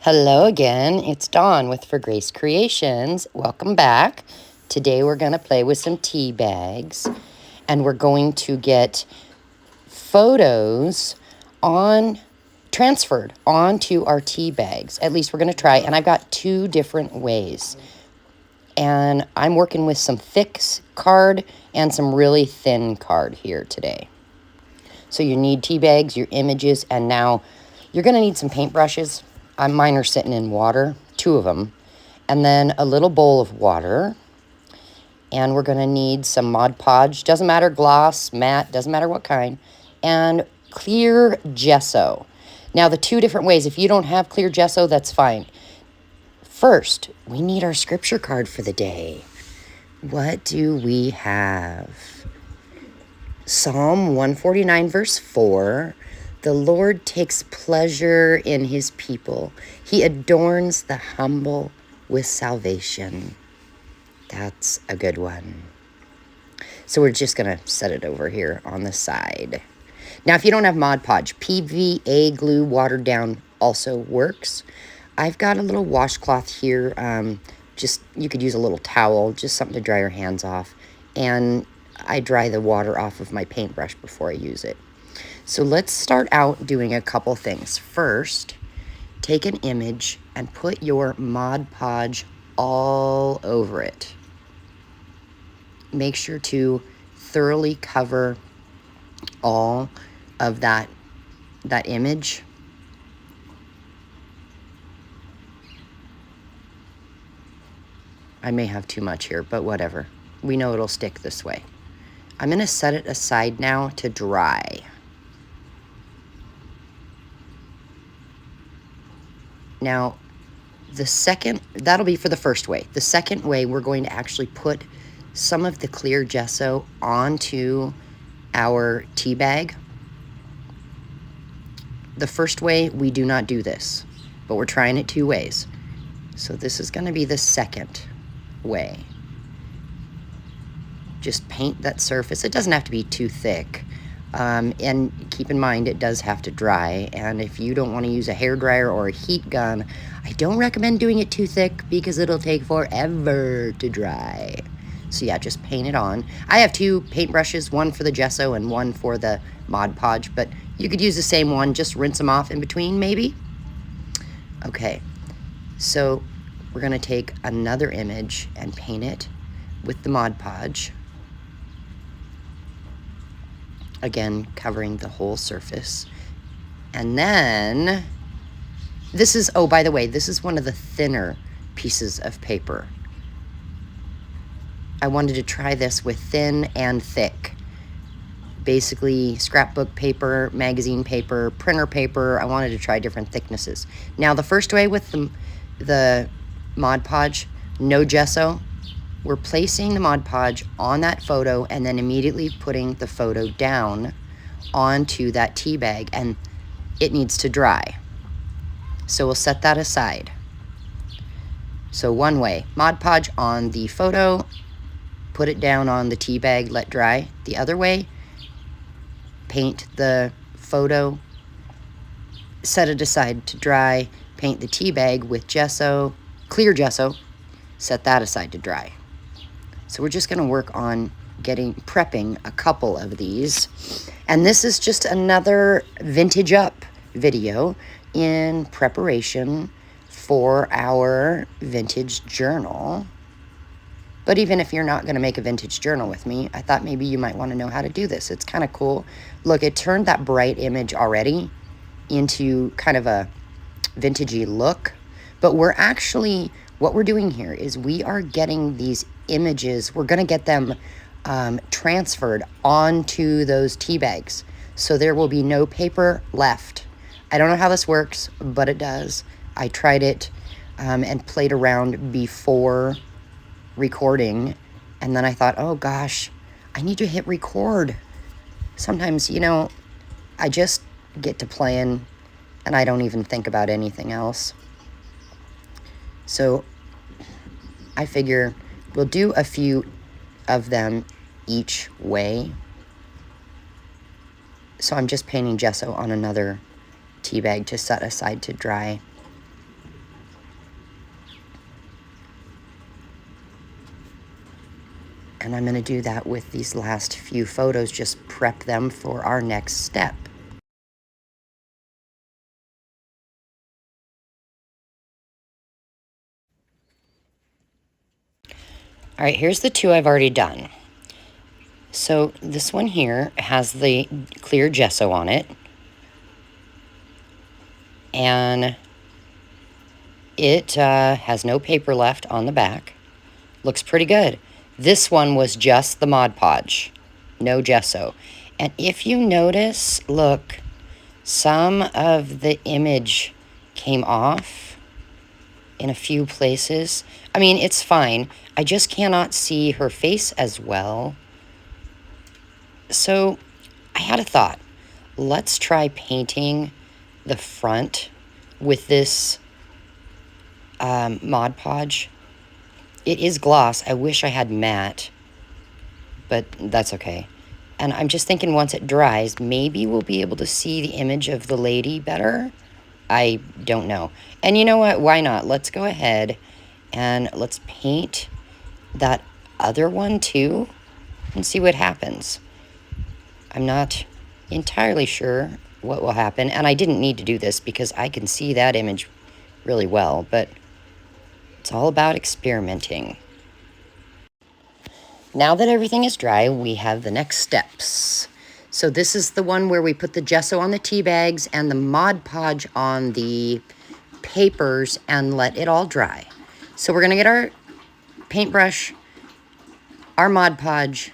Hello again, it's Dawn with For Grace Creations. Welcome back. Today we're going to play with some tea bags and we're going to get photos transferred onto our tea bags. At least we're going to try, and I've got two different ways. And I'm working with some thick card and some really thin card here today. So you need tea bags, your images, and now you're going to need some paintbrushes. Mine are sitting in water, 2 of them, and then a little bowl of water. And we're going to need some Mod Podge. Doesn't matter, gloss, matte, doesn't matter what kind. And clear gesso. Now, the 2 different ways, if you don't have clear gesso, that's fine. First, we need our scripture card for the day. What do we have? Psalm 149, verse 4. The Lord takes pleasure in his people. He adorns the humble with salvation. That's a good one. So we're just going to set it over here on the side. Now, if you don't have Mod Podge, PVA glue watered down also works. I've got a little washcloth here. You could use a little towel, just something to dry your hands off. And I dry the water off of my paintbrush before I use it. So let's start out doing a couple things. First, take an image and put your Mod Podge all over it. Make sure to thoroughly cover all of that image. I may have too much here, but whatever. We know it'll stick this way. I'm going to set it aside now to dry. Now, that'll be for the first way. The second way, we're going to actually put some of the clear gesso onto our tea bag. The first way, we do not do this, but we're trying it 2 ways. So this is going to be the second way. Just paint that surface. It doesn't have to be too thick. And keep in mind, it does have to dry. And if you don't want to use a hairdryer or a heat gun, I don't recommend doing it too thick because it'll take forever to dry. So yeah, just paint it on. I have 2 paintbrushes, one for the gesso and one for the Mod Podge, but you could use the same one, just rinse them off in between maybe. Okay, so we're going to take another image and paint it with the Mod Podge. Again, covering the whole surface. And then, oh, by the way, this is one of the thinner pieces of paper. I wanted to try this with thin and thick. Basically, scrapbook paper, magazine paper, printer paper. I wanted to try different thicknesses. Now, the first way with the Mod Podge, no gesso. We're placing the Mod Podge on that photo and then immediately putting the photo down onto that tea bag, and it needs to dry. So we'll set that aside. So one way, Mod Podge on the photo, put it down on the tea bag, let dry. The other way, paint the photo, set it aside to dry, paint the tea bag with gesso, clear gesso, set that aside to dry. So we're just going to work on prepping a couple of these. And this is just another Vintage Up video in preparation for our vintage journal. But even if you're not going to make a vintage journal with me, I thought maybe you might want to know how to do this. It's kind of cool. Look, it turned that bright image already into kind of a vintagey look. But what we're doing here is we are getting these images, we're going to get them transferred onto those tea bags. So there will be no paper left. I don't know how this works, but it does. I tried it and played around before recording, and then I thought, oh gosh, I need to hit record. Sometimes, I just get to playing and I don't even think about anything else. So I figure we'll do a few of them each way. So I'm just painting gesso on another tea bag to set aside to dry. And I'm going to do that with these last few photos, just prep them for our next step. All right, here's the two I've already done. So this one here has the clear gesso on it. And it has no paper left on the back. Looks pretty good. This one was just the Mod Podge, no gesso. And if you notice, look, some of the image came off in a few places. I mean, it's fine. I just cannot see her face as well. So I had a thought. Let's try painting the front with this Mod Podge. It is gloss. I wish I had matte, but that's okay. And I'm just thinking once it dries, maybe we'll be able to see the image of the lady better. I don't know. And you know what? Why not? Let's go ahead and let's paint that other one too and see what happens. I'm not entirely sure what will happen. And I didn't need to do this because I can see that image really well, but it's all about experimenting. Now that everything is dry, we have the next steps. So this is the one where we put the gesso on the tea bags and the Mod Podge on the papers and let it all dry. So we're going to get our paintbrush, our Mod Podge,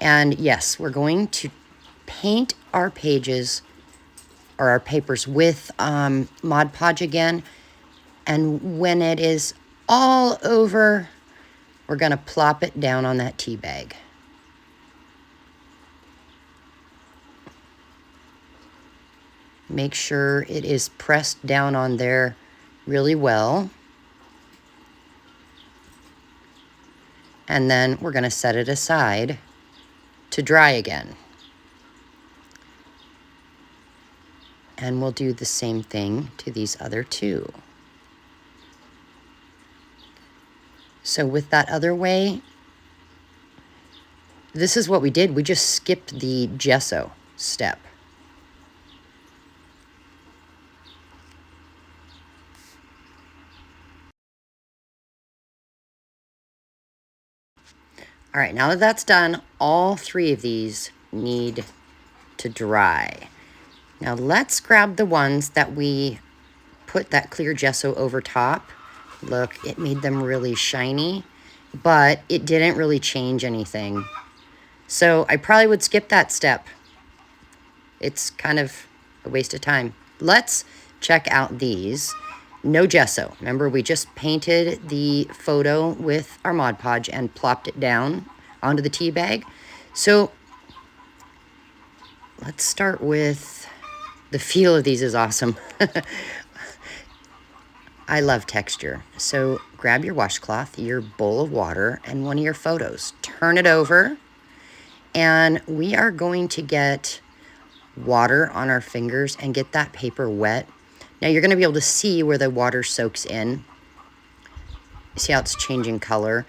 and yes, we're going to paint our pages or our papers with Mod Podge again. And when it is all over, we're going to plop it down on that tea bag. Make sure it is pressed down on there really well. And then we're going to set it aside to dry again. And we'll do the same thing to these other two. So with that other way, this is what we did. We just skipped the gesso step. All right, now that that's done, all three of these need to dry. Now let's grab the ones that we put that clear gesso over top. Look, it made them really shiny, but it didn't really change anything. So I probably would skip that step. It's kind of a waste of time. Let's check out these. No gesso. Remember, we just painted the photo with our Mod Podge and plopped it down onto the tea bag. So let's start with, the feel of these is awesome. I love texture. So grab your washcloth, your bowl of water, and one of your photos. Turn it over, and we are going to get water on our fingers and get that paper wet. Now you're going to be able to see where the water soaks in. See how it's changing color?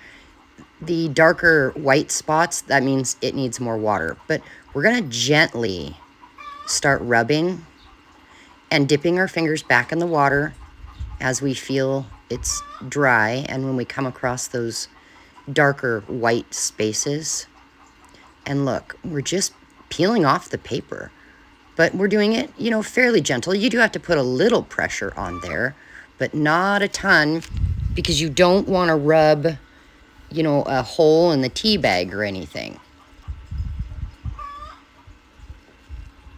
The darker white spots, that means it needs more water. But we're going to gently start rubbing and dipping our fingers back in the water as we feel it's dry, and when we come across those darker white spaces. And look, we're just peeling off the paper, but we're doing it, you know, fairly gentle. You do have to put a little pressure on there, but not a ton, because you don't want to rub, you know, a hole in the tea bag or anything.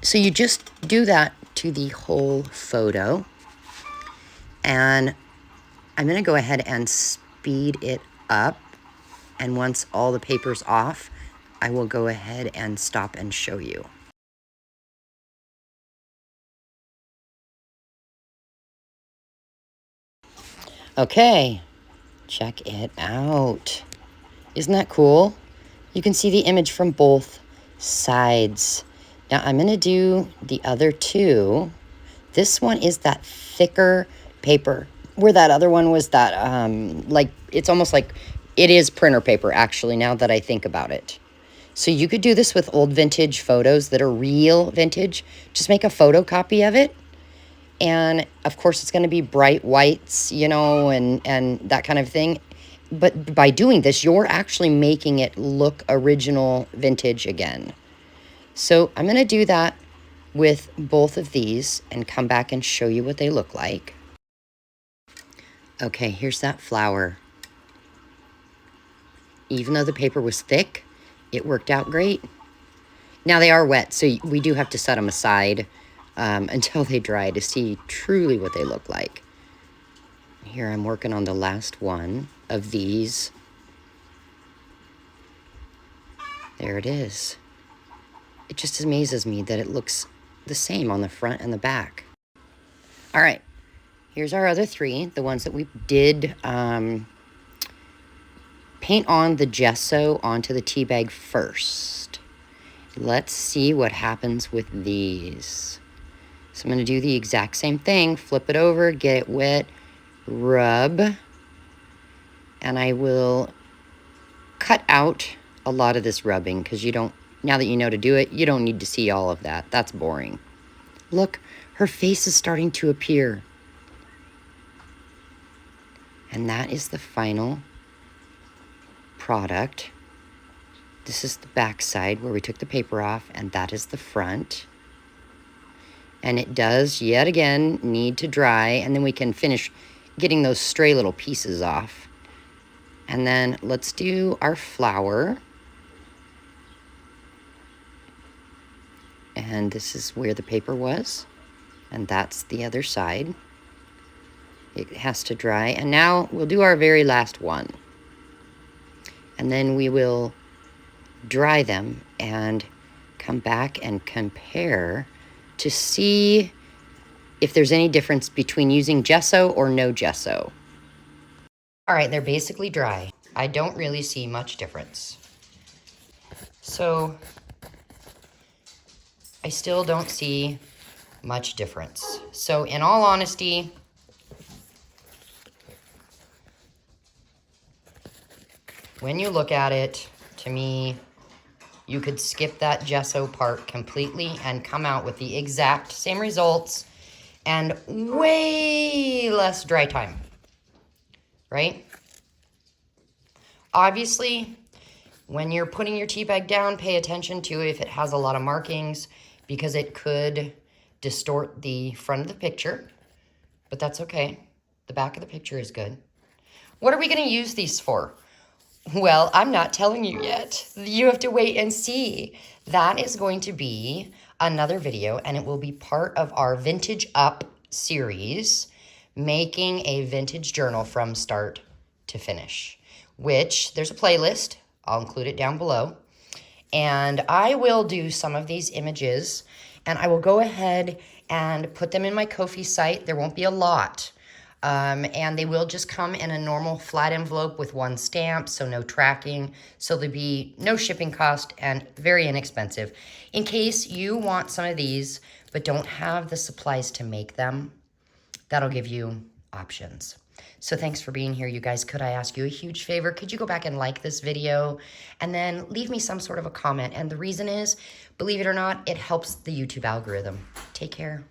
So you just do that to the whole photo. And I'm going to go ahead and speed it up. And once all the paper's off, I will go ahead and stop and show you. Okay, check it out. Isn't that cool? You can see the image from both sides. Now I'm going to do the other two. This one is that thicker paper, where that other one was that, like, it's almost like It is printer paper, actually, now that I think about it. So you could do this with old vintage photos that are real vintage. Just make a photocopy of it. And of course, it's going to be bright whites, you know, and that kind of thing. But by doing this, you're actually making it look original vintage again. So I'm going to do that with both of these and come back and show you what they look like. Okay, here's that flower. Even though the paper was thick, it worked out great. Now they are wet, so we do have to set them aside until they dry to see truly what they look like. Here I'm working on the last one of these. There it is. It just amazes me that it looks the same on the front and the back. All right, here's our other three, the ones that we did paint on the gesso onto the tea bag first. Let's see what happens with these. So I'm going to do the exact same thing. Flip it over, get it wet, rub, and I will cut out a lot of this rubbing because you don't, now that you know to do it, you don't need to see all of that. That's boring. Look, her face is starting to appear. And that is the final product. This is the back side where we took the paper off, and that is the front. And it does, yet again, need to dry, and then we can finish getting those stray little pieces off. And then let's do our flower. And this is where the paper was, and that's the other side. It has to dry, and now we'll do our very last one. And then we will dry them and come back and compare to see if there's any difference between using gesso or no gesso. All right, they're basically dry. I don't really see much difference. So I still don't see much difference. So in all honesty, when you look at it, to me, you could skip that gesso part completely and come out with the exact same results and way less dry time, right? Obviously, when you're putting your tea bag down, pay attention to if it has a lot of markings because it could distort the front of the picture, but that's okay. The back of the picture is good. What are we going to use these for? Well, I'm not telling you yet. You have to wait and see. That is going to be another video, and it will be part of our Vintage Up series, making a vintage journal from start to finish, which there's a playlist. I'll include it down below. And I will do some of these images, and I will go ahead and put them in my Ko-fi site. There won't be a lot. And they will just come in a normal flat envelope with one stamp, so no tracking. So there'll be no shipping cost and very inexpensive. In case you want some of these, but don't have the supplies to make them, that'll give you options. So thanks for being here, you guys. Could I ask you a huge favor? Could you go back and like this video and then leave me some sort of a comment? And the reason is, believe it or not, it helps the YouTube algorithm. Take care.